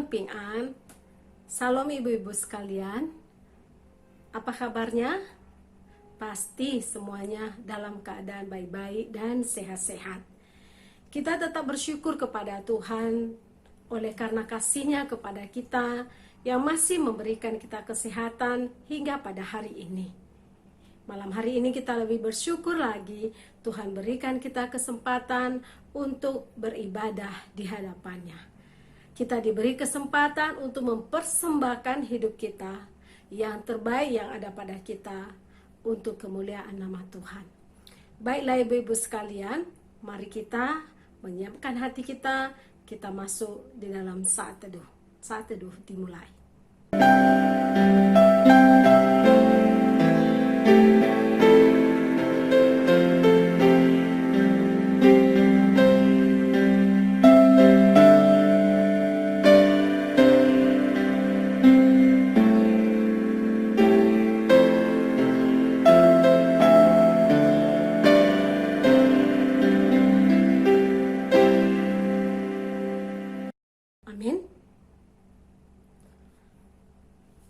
Ping An, Salam ibu-ibu sekalian, apa kabarnya? Pasti semuanya dalam keadaan baik-baik dan sehat-sehat. Kita tetap bersyukur kepada Tuhan oleh karena kasih-Nya kepada kita yang masih memberikan kita kesehatan hingga pada hari ini. Malam hari ini kita lebih bersyukur lagi Tuhan berikan kita kesempatan untuk beribadah di hadapan-Nya. Kita diberi kesempatan untuk mempersembahkan hidup kita yang terbaik yang ada pada kita untuk kemuliaan nama Tuhan. Baiklah ibu-ibu sekalian, mari kita menyiapkan hati kita, kita masuk di dalam saat teduh. Saat teduh dimulai.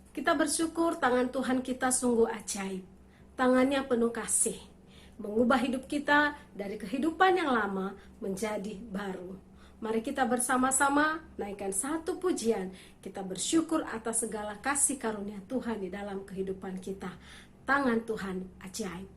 Kita bersyukur tangan Tuhan kita sungguh ajaib. Tangannya penuh kasih, mengubah hidup kita dari kehidupan yang lama menjadi baru. Mari kita bersama-sama naikkan satu pujian. Kita bersyukur atas segala kasih karunia Tuhan di dalam kehidupan kita. Tangan Tuhan ajaib.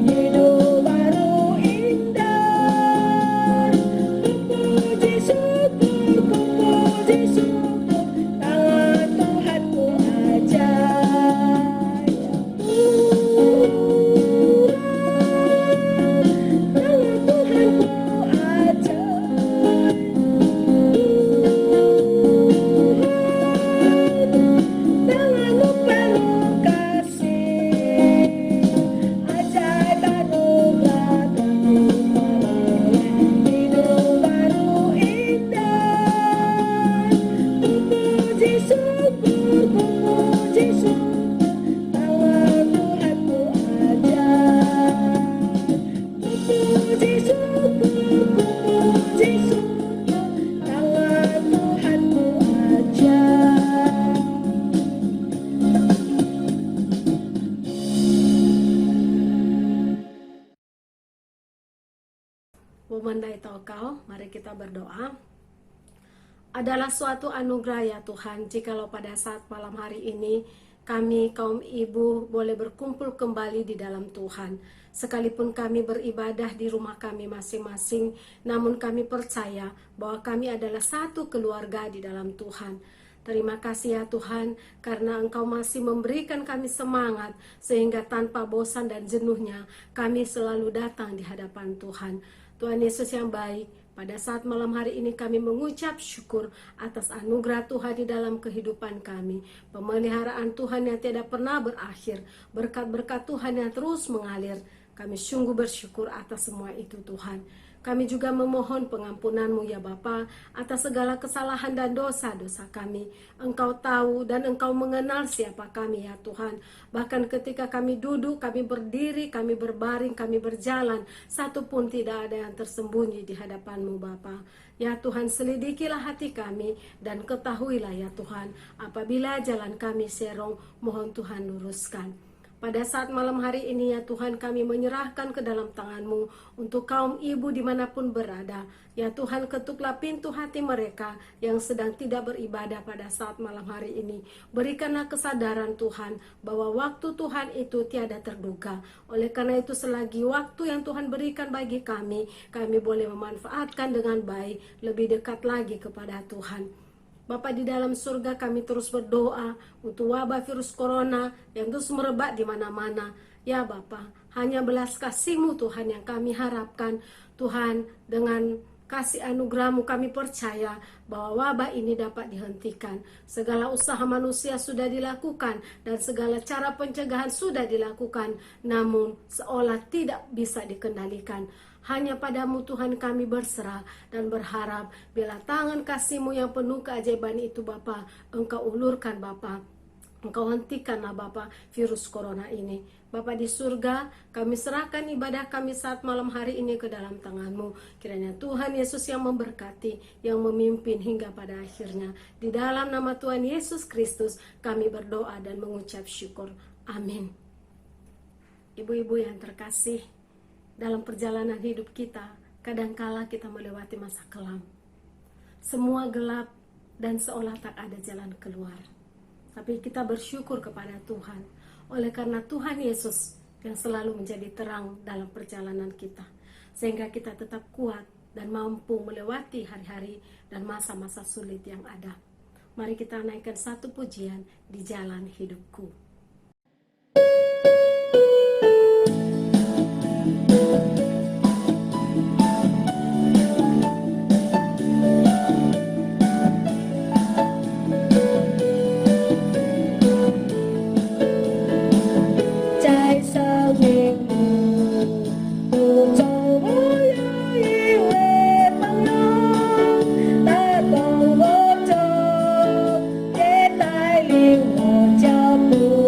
Hidup baru indah. Womandai tau kau, mari kita berdoa. Adalah suatu anugerah ya Tuhan, jikalau pada saat malam hari ini kami kaum ibu boleh berkumpul kembali di dalam Tuhan. Sekalipun kami beribadah di rumah kami masing-masing, namun kami percaya bahwa kami adalah satu keluarga di dalam Tuhan. Terima kasih ya Tuhan, karena Engkau masih memberikan kami semangat, sehingga tanpa bosan dan jenuhnya, kami selalu datang di hadapan Tuhan. Tuhan Yesus yang baik, pada saat malam hari ini kami mengucap syukur atas anugerah Tuhan di dalam kehidupan kami. Pemeliharaan Tuhan yang tidak pernah berakhir, berkat-berkat Tuhan yang terus mengalir. Kami sungguh bersyukur atas semua itu Tuhan. Kami juga memohon pengampunan-Mu ya Bapa atas segala kesalahan dan dosa-dosa kami. Engkau tahu dan Engkau mengenal siapa kami ya Tuhan. Bahkan ketika kami duduk, kami berdiri, kami berbaring, kami berjalan, satu pun tidak ada yang tersembunyi di hadapan-Mu Bapa. Ya Tuhan, selidikilah hati kami dan ketahuilah ya Tuhan, apabila jalan kami serong, mohon Tuhan luruskan. Pada saat malam hari ini ya Tuhan, kami menyerahkan ke dalam tangan-Mu untuk kaum ibu dimanapun berada. Ya Tuhan, ketuklah pintu hati mereka yang sedang tidak beribadah pada saat malam hari ini. Berikanlah kesadaran Tuhan bahwa waktu Tuhan itu tiada terduga. Oleh karena itu selagi waktu yang Tuhan berikan bagi kami boleh memanfaatkan dengan baik, lebih dekat lagi kepada Tuhan. Bapa di dalam surga, kami terus berdoa untuk wabah virus corona yang terus merebak di mana-mana. Ya Bapa, hanya belas kasih-Mu Tuhan yang kami harapkan. Tuhan, dengan kasih anugerah-Mu kami percaya bahwa wabah ini dapat dihentikan. Segala usaha manusia sudah dilakukan dan segala cara pencegahan sudah dilakukan, namun seolah tidak bisa dikendalikan. Hanya padamu Tuhan kami berserah dan berharap bila tangan kasih-Mu yang penuh keajaiban itu Bapa, Engkau ulurkan Bapa. Engkau hentikanlah Bapa virus corona ini. Bapa di surga, kami serahkan ibadah kami saat malam hari ini ke dalam tangan-Mu. Kiranya Tuhan Yesus yang memberkati, yang memimpin hingga pada akhirnya. Di dalam nama Tuhan Yesus Kristus kami berdoa dan mengucap syukur. Amin. Ibu-ibu yang terkasih, dalam perjalanan hidup kita, kadangkala kita melewati masa kelam. Semua gelap dan seolah tak ada jalan keluar. Tapi kita bersyukur kepada Tuhan, oleh karena Tuhan Yesus yang selalu menjadi terang dalam perjalanan kita. Sehingga kita tetap kuat dan mampu melewati hari-hari dan masa-masa sulit yang ada. Mari kita naikkan satu pujian di jalan hidupku.我脚步。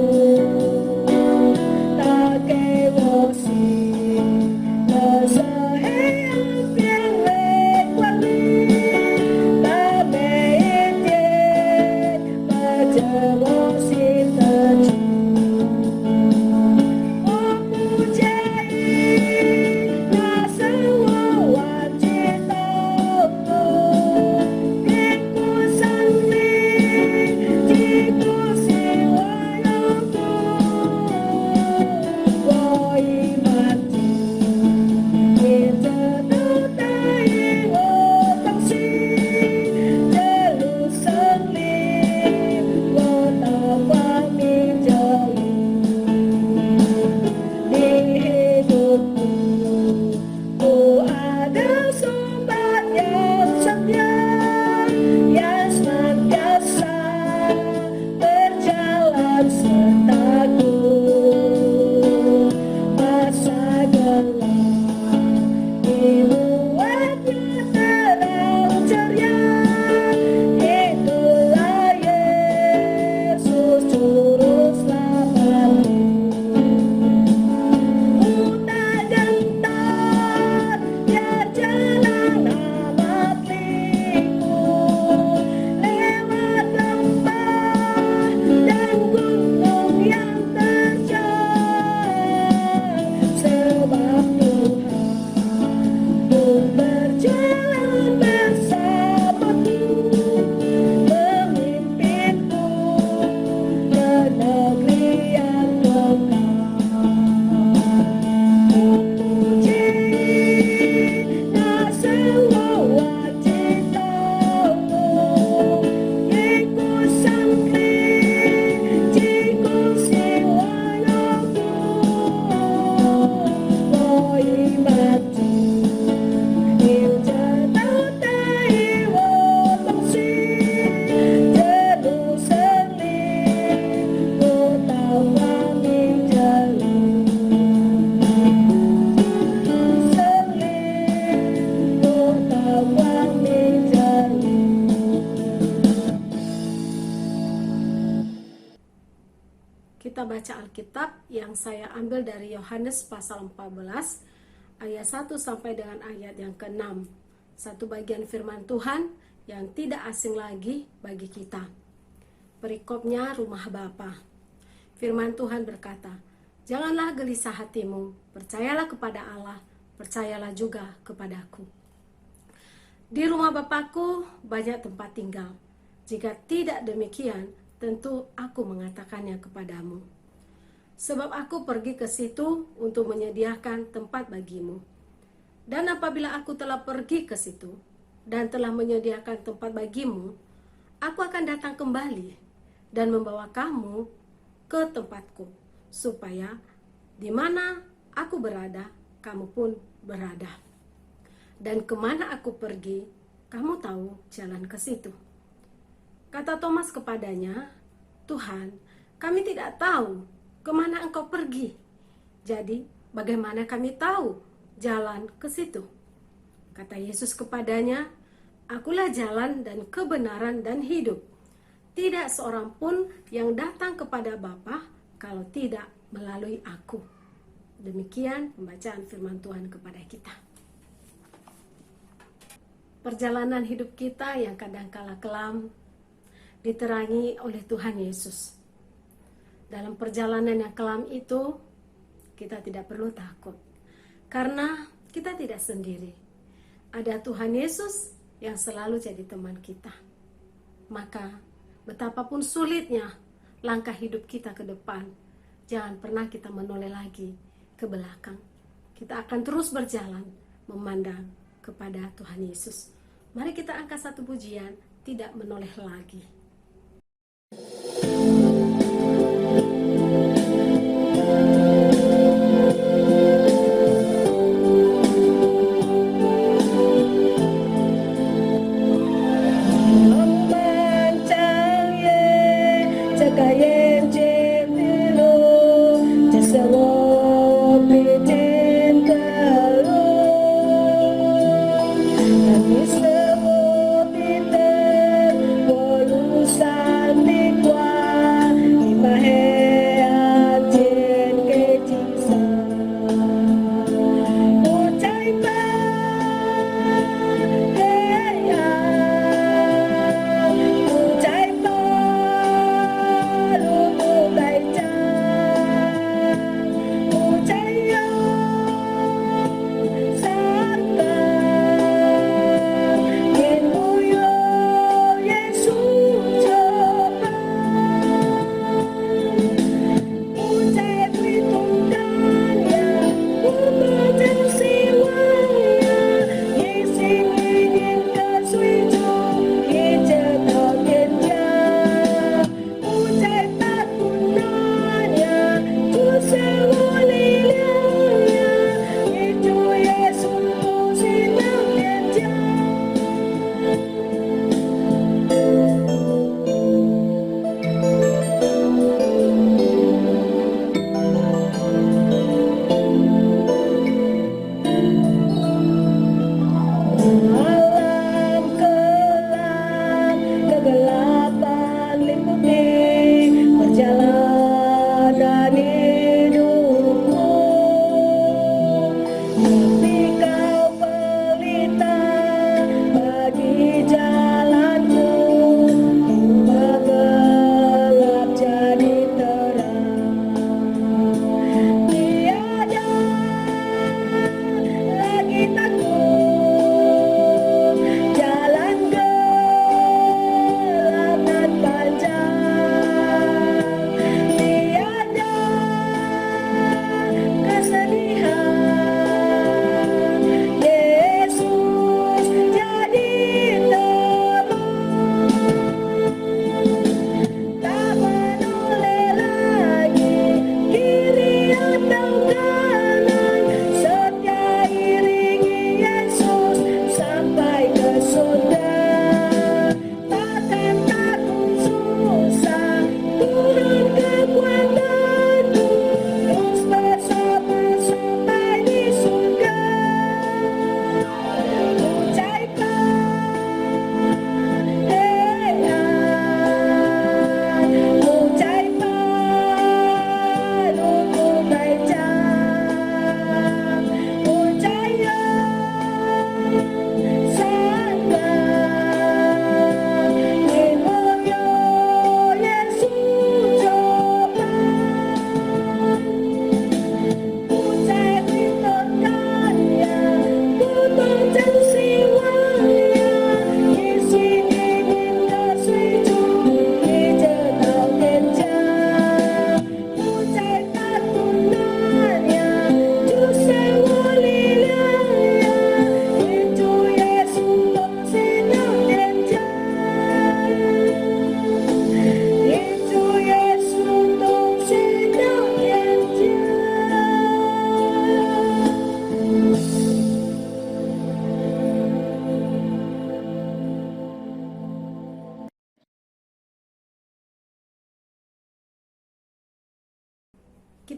Alkitab yang saya ambil dari Yohanes pasal 14 ayat 1 sampai dengan ayat yang ke-6. Satu bagian firman Tuhan yang tidak asing lagi bagi kita. Perikopnya rumah Bapa. Firman Tuhan berkata, "Janganlah gelisah hatimu, percayalah kepada Allah, percayalah juga kepadaku. Di rumah Bapakku banyak tempat tinggal. Jika tidak demikian, tentu aku mengatakannya kepadamu. Sebab aku pergi ke situ untuk menyediakan tempat bagimu. Dan apabila aku telah pergi ke situ dan telah menyediakan tempat bagimu, aku akan datang kembali dan membawa kamu ke tempatku, supaya di mana aku berada, kamu pun berada. Dan kemana aku pergi, kamu tahu jalan ke situ." Kata Thomas kepadanya, "Tuhan, kami tidak tahu kemana engkau pergi. Jadi bagaimana kami tahu jalan ke situ?" Kata Yesus kepadanya, "Akulah jalan dan kebenaran dan hidup. Tidak seorang pun yang datang kepada Bapa kalau tidak melalui aku." Demikian pembacaan firman Tuhan kepada kita. Perjalanan hidup kita yang kadangkala kelam diterangi oleh Tuhan Yesus. Dalam perjalanan yang kelam itu, kita tidak perlu takut, karena kita tidak sendiri. Ada Tuhan Yesus yang selalu jadi teman kita. Maka, betapapun sulitnya langkah hidup kita ke depan, jangan pernah kita menoleh lagi ke belakang. Kita akan terus berjalan memandang kepada Tuhan Yesus. Mari kita angkat satu pujian, tidak menoleh lagi.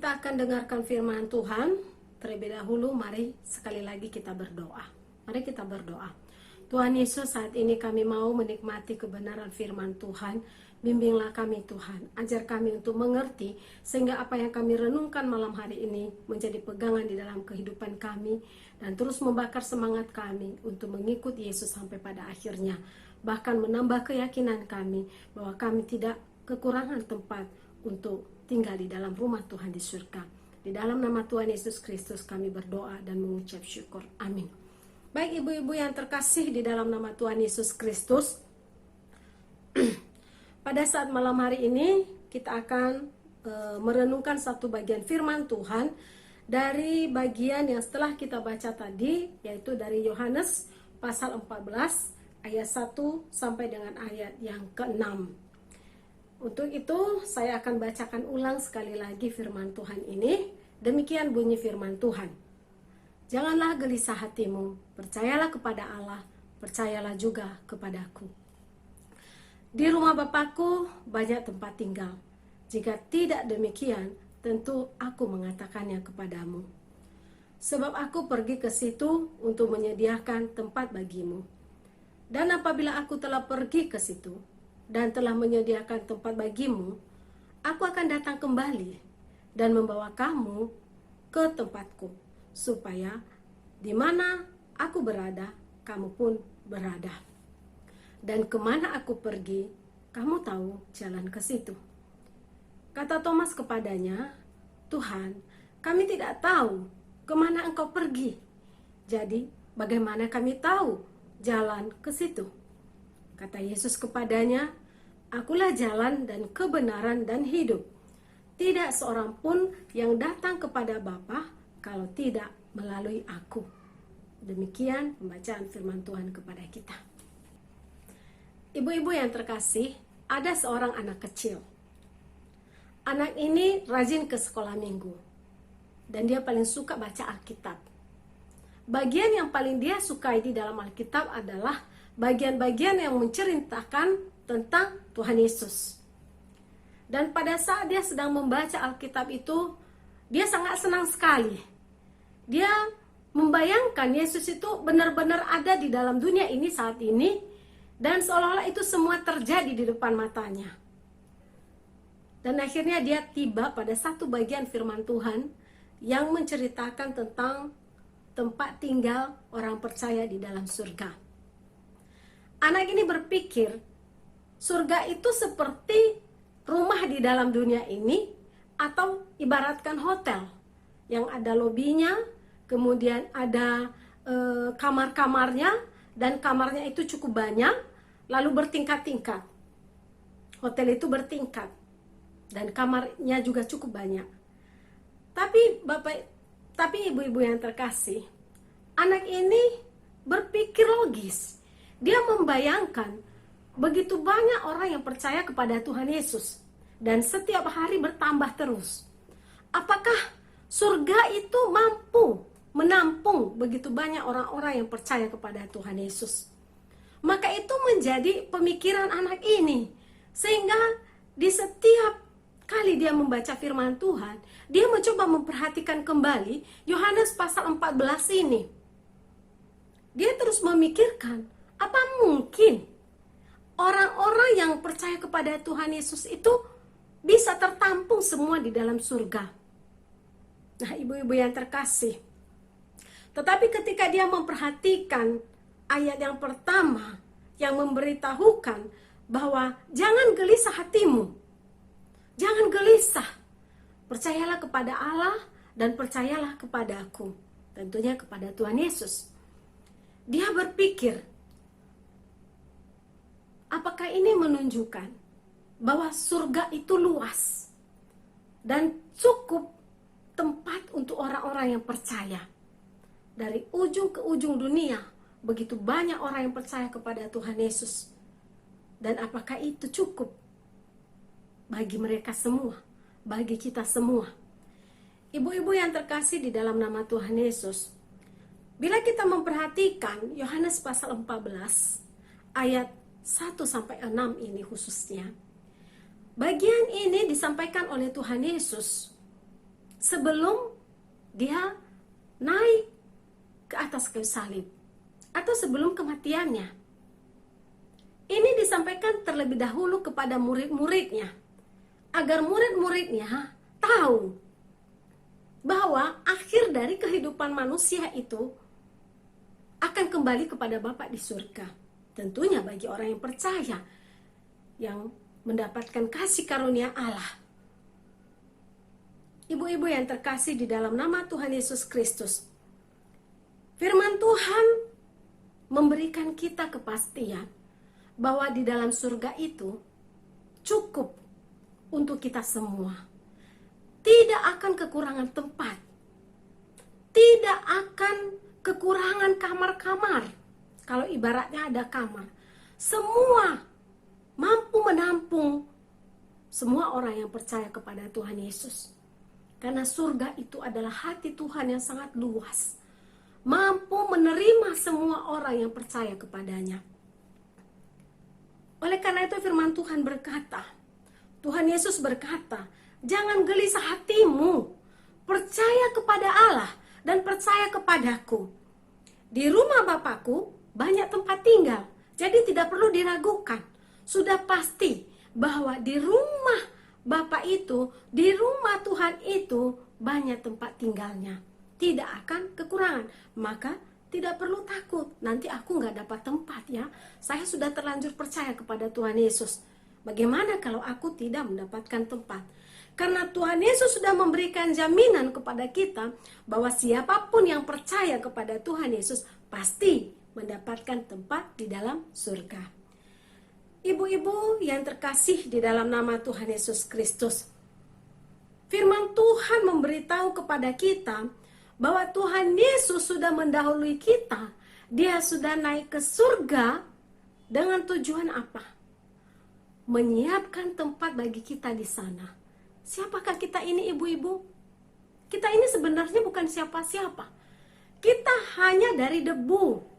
kita akan dengarkan firman Tuhan, terlebih dahulu mari sekali lagi kita berdoa. Mari kita berdoa. Tuhan Yesus, saat ini kami mau menikmati kebenaran firman Tuhan. Bimbinglah kami Tuhan, ajar kami untuk mengerti sehingga apa yang kami renungkan malam hari ini menjadi pegangan di dalam kehidupan kami dan terus membakar semangat kami untuk mengikuti Yesus sampai pada akhirnya. Bahkan menambah keyakinan kami bahwa kami tidak kekurangan tempat untuk tinggal di dalam rumah Tuhan di surga. Di dalam nama Tuhan Yesus Kristus kami berdoa dan mengucap syukur. Amin. Baik ibu-ibu yang terkasih di dalam nama Tuhan Yesus Kristus, pada saat malam hari ini kita akan merenungkan satu bagian firman Tuhan dari bagian yang setelah kita baca tadi, yaitu dari Yohanes pasal 14 ayat 1 sampai dengan ayat yang ke-6. Untuk itu saya akan bacakan ulang sekali lagi firman Tuhan ini. Demikian bunyi firman Tuhan. Janganlah gelisah hatimu, percayalah kepada Allah, percayalah juga kepadaku. Di rumah Bapakku banyak tempat tinggal. Jika tidak demikian, tentu aku mengatakannya kepadamu. Sebab aku pergi ke situ untuk menyediakan tempat bagimu. Dan apabila aku telah pergi ke situ dan telah menyediakan tempat bagimu, aku akan datang kembali dan membawa kamu ke tempatku, supaya di mana aku berada, kamu pun berada. Dan kemana aku pergi, kamu tahu jalan ke situ. Kata Thomas kepadanya, Tuhan, kami tidak tahu kemana engkau pergi. Jadi bagaimana kami tahu jalan ke situ? Kata Yesus kepadanya, akulah jalan dan kebenaran dan hidup. Tidak seorang pun yang datang kepada Bapa kalau tidak melalui aku. Demikian pembacaan firman Tuhan kepada kita. Ibu-ibu yang terkasih, ada seorang anak kecil. Anak ini rajin ke sekolah minggu. Dan dia paling suka baca Alkitab. Bagian yang paling dia sukai di dalam Alkitab adalah bagian-bagian yang menceritakan tentang Tuhan Yesus. Dan pada saat dia sedang membaca Alkitab itu, dia sangat senang sekali. Dia membayangkan Yesus itu benar-benar ada di dalam dunia ini saat ini. Dan seolah-olah itu semua terjadi di depan matanya. Dan akhirnya dia tiba pada satu bagian firman Tuhan yang menceritakan tentang tempat tinggal orang percaya di dalam surga. Anak ini berpikir, surga itu seperti rumah di dalam dunia ini atau ibaratkan hotel yang ada lobinya, kemudian ada kamar-kamarnya, dan kamarnya itu cukup banyak. Lalu bertingkat-tingkat. Hotel itu bertingkat. Dan kamarnya juga cukup banyak. Tapi ibu-ibu yang terkasih, anak ini berpikir logis. Dia membayangkan begitu banyak orang yang percaya kepada Tuhan Yesus. Dan setiap hari bertambah terus. Apakah surga itu mampu menampung begitu banyak orang-orang yang percaya kepada Tuhan Yesus? Maka itu menjadi pemikiran anak ini. Sehingga di setiap kali dia membaca firman Tuhan, dia mencoba memperhatikan kembali Yohanes pasal 14 ini. Dia terus memikirkan, apa mungkin orang-orang yang percaya kepada Tuhan Yesus itu bisa tertampung semua di dalam surga? Nah, ibu-ibu yang terkasih, tetapi ketika dia memperhatikan ayat yang pertama yang memberitahukan bahwa jangan gelisah hatimu. Jangan gelisah. Percayalah kepada Allah dan percayalah kepada aku. Tentunya kepada Tuhan Yesus. Dia berpikir, apakah ini menunjukkan bahwa surga itu luas dan cukup tempat untuk orang-orang yang percaya. Dari ujung ke ujung dunia, begitu banyak orang yang percaya kepada Tuhan Yesus. Dan apakah itu cukup bagi mereka semua, bagi kita semua? Ibu-ibu yang terkasih di dalam nama Tuhan Yesus, bila kita memperhatikan Yohanes pasal 14 ayat 1-6 ini khususnya, bagian ini disampaikan oleh Tuhan Yesus sebelum dia naik ke atas kayu salib atau sebelum kematiannya. Ini disampaikan terlebih dahulu kepada murid-muridnya, agar murid-muridnya tahu bahwa akhir dari kehidupan manusia itu akan kembali kepada Bapa di surga. Tentunya bagi orang yang percaya, yang mendapatkan kasih karunia Allah. Ibu-ibu yang terkasih di dalam nama Tuhan Yesus Kristus, firman Tuhan memberikan kita kepastian bahwa di dalam surga itu cukup untuk kita semua. Tidak akan kekurangan tempat. Tidak akan kekurangan kamar-kamar. Kalau ibaratnya ada kamar, semua mampu menampung semua orang yang percaya kepada Tuhan Yesus. Karena surga itu adalah hati Tuhan yang sangat luas, mampu menerima semua orang yang percaya kepadanya. Oleh karena itu firman Tuhan berkata, Tuhan Yesus berkata, jangan gelisah hatimu, percaya kepada Allah dan percaya kepadaku. Di rumah Bapakku banyak tempat tinggal, jadi tidak perlu diragukan. Sudah pasti bahwa di rumah Bapa itu, di rumah Tuhan itu banyak tempat tinggalnya. Tidak akan kekurangan, maka tidak perlu takut, nanti aku nggak dapat tempat ya. Saya sudah terlanjur percaya kepada Tuhan Yesus. Bagaimana kalau aku tidak mendapatkan tempat? Karena Tuhan Yesus sudah memberikan jaminan kepada kita bahwa siapapun yang percaya kepada Tuhan Yesus pasti mendapatkan tempat di dalam surga. Ibu-ibu yang terkasih di dalam nama Tuhan Yesus Kristus, firman Tuhan memberitahu kepada kita bahwa Tuhan Yesus sudah mendahului kita. Dia sudah naik ke surga dengan tujuan apa? Menyiapkan tempat bagi kita di sana. Siapakah kita ini ibu-ibu? Kita ini sebenarnya bukan siapa-siapa. Kita hanya dari debu.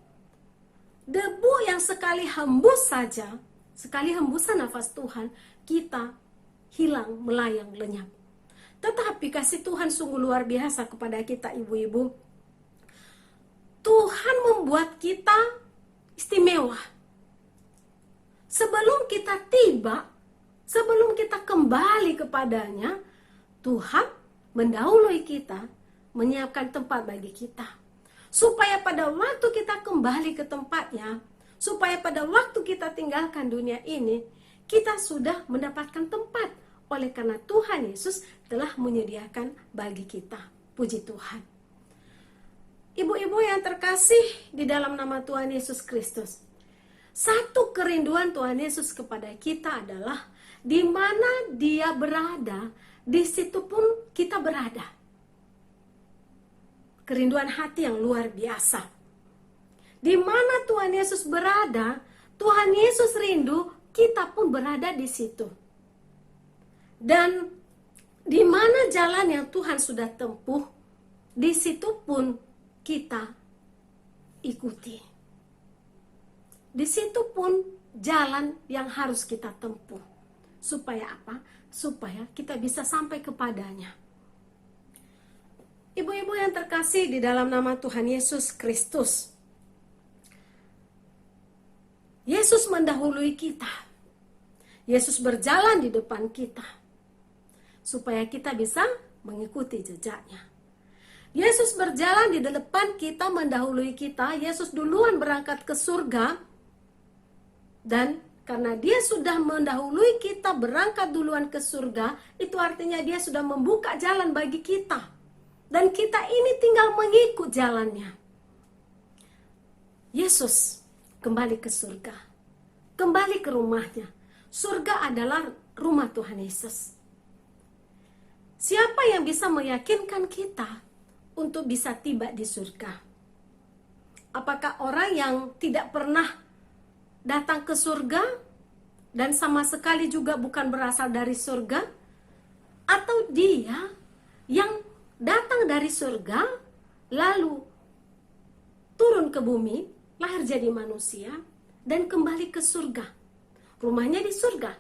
Debu yang sekali hembus saja, sekali hembusan nafas Tuhan, kita hilang, melayang, lenyap. Tetapi kasih Tuhan sungguh luar biasa kepada kita ibu-ibu. Tuhan membuat kita istimewa. Sebelum kita tiba, sebelum kita kembali kepadanya, Tuhan mendahului kita, menyiapkan tempat bagi kita. Supaya pada waktu kita kembali ke tempatnya, supaya pada waktu kita tinggalkan dunia ini, kita sudah mendapatkan tempat. Oleh karena Tuhan Yesus telah menyediakan bagi kita. Puji Tuhan. Ibu-ibu yang terkasih di dalam nama Tuhan Yesus Kristus, satu kerinduan Tuhan Yesus kepada kita adalah di mana Dia berada, di situ pun kita berada. Kerinduan hati yang luar biasa. Di mana Tuhan Yesus berada, Tuhan Yesus rindu, kita pun berada di situ. Dan di mana jalan yang Tuhan sudah tempuh, di situ pun kita ikuti. Di situ pun jalan yang harus kita tempuh. Supaya apa? Supaya kita bisa sampai kepadanya. Ibu-ibu yang terkasih di dalam nama Tuhan Yesus Kristus, Yesus mendahului kita. Yesus berjalan di depan kita, supaya kita bisa mengikuti jejaknya. Yesus berjalan di depan kita, mendahului kita. Yesus duluan berangkat ke surga. Dan karena Dia sudah mendahului kita berangkat duluan ke surga, itu artinya Dia sudah membuka jalan bagi kita. Dan kita ini tinggal mengikut jalannya. Yesus kembali ke surga. Kembali ke rumahnya. Surga adalah rumah Tuhan Yesus. Siapa yang bisa meyakinkan kita untuk bisa tiba di surga? Apakah orang yang tidak pernah datang ke surga dan sama sekali juga bukan berasal dari surga, atau dia yang datang dari surga lalu turun ke bumi, lahir jadi manusia dan kembali ke surga. Rumahnya di surga,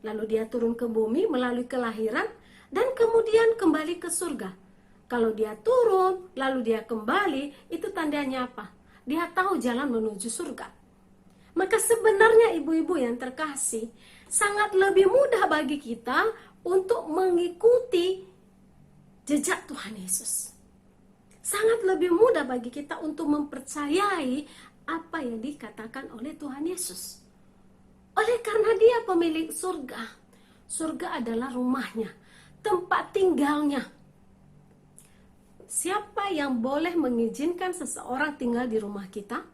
lalu dia turun ke bumi melalui kelahiran dan kemudian kembali ke surga. Kalau dia turun, lalu dia kembali, itu tandanya apa? Dia tahu jalan menuju surga. Maka sebenarnya ibu-ibu yang terkasih, sangat lebih mudah bagi kita untuk mengikuti jejak Tuhan Yesus. Sangat lebih mudah bagi kita untuk mempercayai apa yang dikatakan oleh Tuhan Yesus. Oleh karena dia pemilik surga. Surga adalah rumahnya, tempat tinggalnya. Siapa yang boleh mengizinkan seseorang tinggal di rumah kita?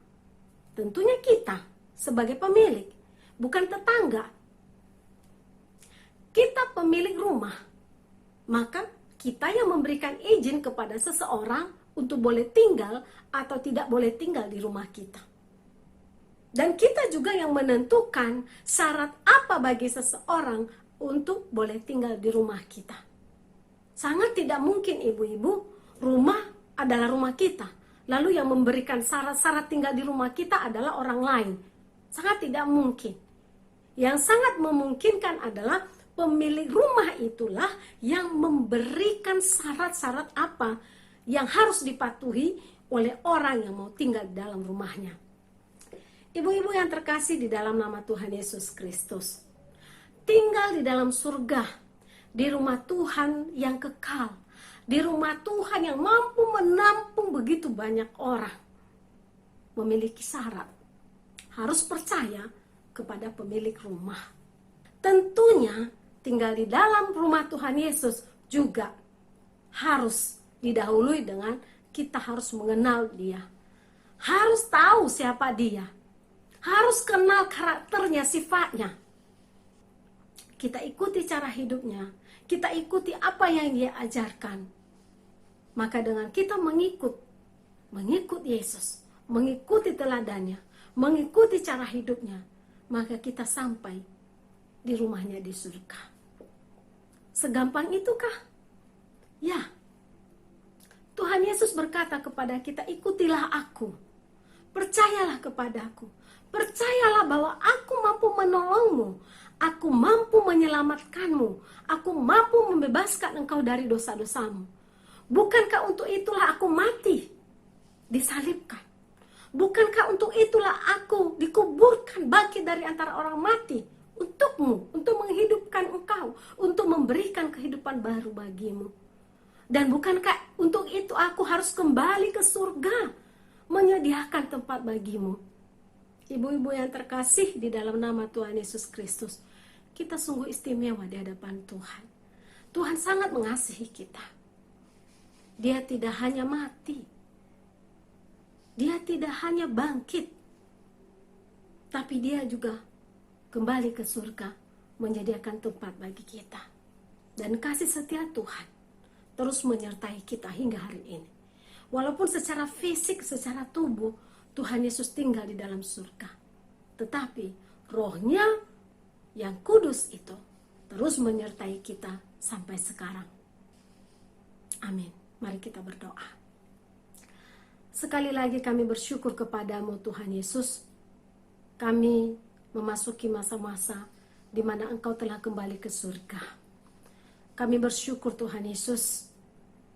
Tentunya kita sebagai pemilik, bukan tetangga. Kita pemilik rumah, maka kita yang memberikan izin kepada seseorang untuk boleh tinggal atau tidak boleh tinggal di rumah kita. Dan kita juga yang menentukan syarat apa bagi seseorang untuk boleh tinggal di rumah kita. Sangat tidak mungkin ibu-ibu, rumah adalah rumah kita, lalu yang memberikan syarat-syarat tinggal di rumah kita adalah orang lain. Sangat tidak mungkin. Yang sangat memungkinkan adalah pemilik rumah itulah yang memberikan syarat-syarat apa yang harus dipatuhi oleh orang yang mau tinggal di dalam rumahnya. Ibu-ibu yang terkasih di dalam nama Tuhan Yesus Kristus, tinggal di dalam surga, di rumah Tuhan yang kekal, di rumah Tuhan yang mampu menampung begitu banyak orang, memiliki syarat. Harus percaya kepada pemilik rumah. Tentunya tinggal di dalam rumah Tuhan Yesus juga harus didahului dengan kita harus mengenal dia. Harus tahu siapa dia. Harus kenal karakternya, sifatnya. Kita ikuti cara hidupnya. Kita ikuti apa yang dia ajarkan. Maka dengan kita mengikut Yesus, mengikuti teladannya, mengikuti cara hidupnya, maka kita sampai di rumahnya di surga. Segampang itukah? Ya. Tuhan Yesus berkata kepada kita, ikutilah aku. Percayalah kepadaku. Percayalah bahwa aku mampu menolongmu. Aku mampu menyelamatkanmu. Aku mampu membebaskan engkau dari dosa-dosamu. Bukankah untuk itulah aku mati, disalibkan? Bukankah untuk itulah aku dikuburkan, bangkit dari antara orang mati? Untukmu, untuk menghidupkan engkau, untuk memberikan kehidupan baru bagimu. Dan bukankah untuk itu aku harus kembali ke surga, menyediakan tempat bagimu? Ibu-ibu yang terkasih di dalam nama Tuhan Yesus Kristus, kita sungguh istimewa di hadapan Tuhan. Tuhan sangat mengasihi kita. Dia tidak hanya mati, dia tidak hanya bangkit, tapi dia juga kembali ke surga, menyediakan tempat bagi kita. Dan kasih setia Tuhan terus menyertai kita hingga hari ini. Walaupun secara fisik, secara tubuh, Tuhan Yesus tinggal di dalam surga, tetapi rohnya yang kudus itu terus menyertai kita sampai sekarang. Amin. Mari kita berdoa. Sekali lagi kami bersyukur kepadamu Tuhan Yesus. Kami memasuki masa-masa di mana Engkau telah kembali ke surga. Kami bersyukur Tuhan Yesus,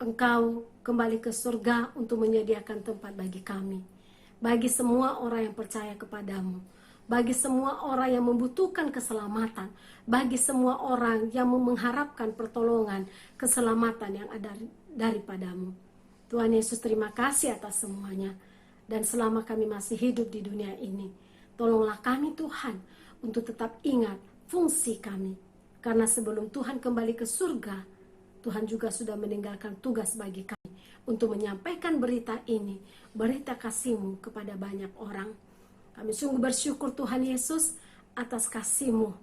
Engkau kembali ke surga untuk menyediakan tempat bagi kami. Bagi semua orang yang percaya kepadamu. Bagi semua orang yang membutuhkan keselamatan. Bagi semua orang yang mengharapkan pertolongan, keselamatan yang ada daripadamu. Tuhan Yesus, terima kasih atas semuanya. Dan selama kami masih hidup di dunia ini, tolonglah kami Tuhan untuk tetap ingat fungsi kami. Karena sebelum Tuhan kembali ke surga, Tuhan juga sudah meninggalkan tugas bagi kami untuk menyampaikan berita ini, berita kasih-Mu kepada banyak orang. Kami sungguh bersyukur Tuhan Yesus atas kasih-Mu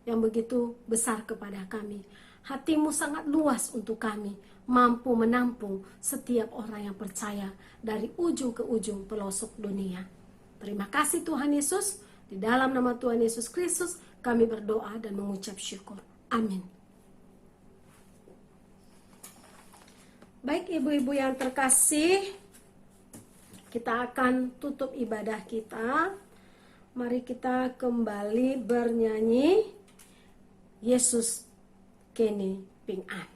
yang begitu besar kepada kami. Hati-Mu sangat luas untuk kami, mampu menampung setiap orang yang percaya dari ujung ke ujung pelosok dunia. Terima kasih Tuhan Yesus. Di dalam nama Tuhan Yesus Kristus kami berdoa dan mengucap syukur. Amin. Baik ibu-ibu yang terkasih, kita akan tutup ibadah kita. Mari kita kembali bernyanyi Yesus Kini Ping An.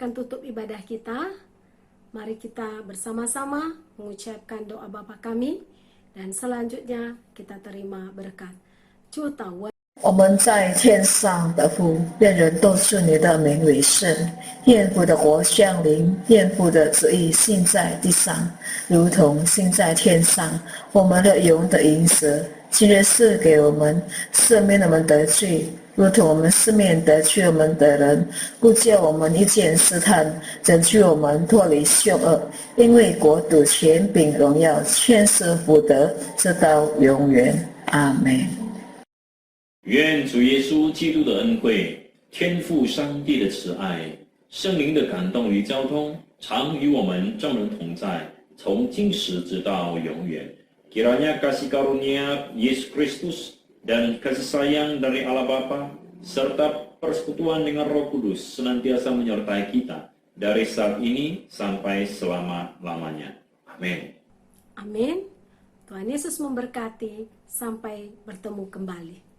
akan tutup ibadah kita. Mari kita bersama-sama mengucapkan doa Bapa kami, dan selanjutnya kita terima berkat. 祝祷文。我们在天上的父，愿人都尊你的名为圣。愿父的国降临，愿父的旨意行在地上，如同行在天上。我们的永的饮食，今日赐给我们，赦免我们得罪，如同我们赦免得罪我们的人，不叫我们遇见试探，拯救我们脱离凶恶。因为国度、权柄、荣耀，全是福德，直到永远。阿门。愿主耶稣基督的恩惠、天父上帝的慈爱、圣灵的感动与交通，常与我们众人同在，从今时直到永远。Kiranya kasih karunia Yesus Kristus dan kasih sayang dari Allah Bapa serta persekutuan dengan Roh Kudus senantiasa menyertai kita dari saat ini sampai selama-lamanya. Amin. Amin. Tuhan Yesus memberkati. Sampai bertemu kembali.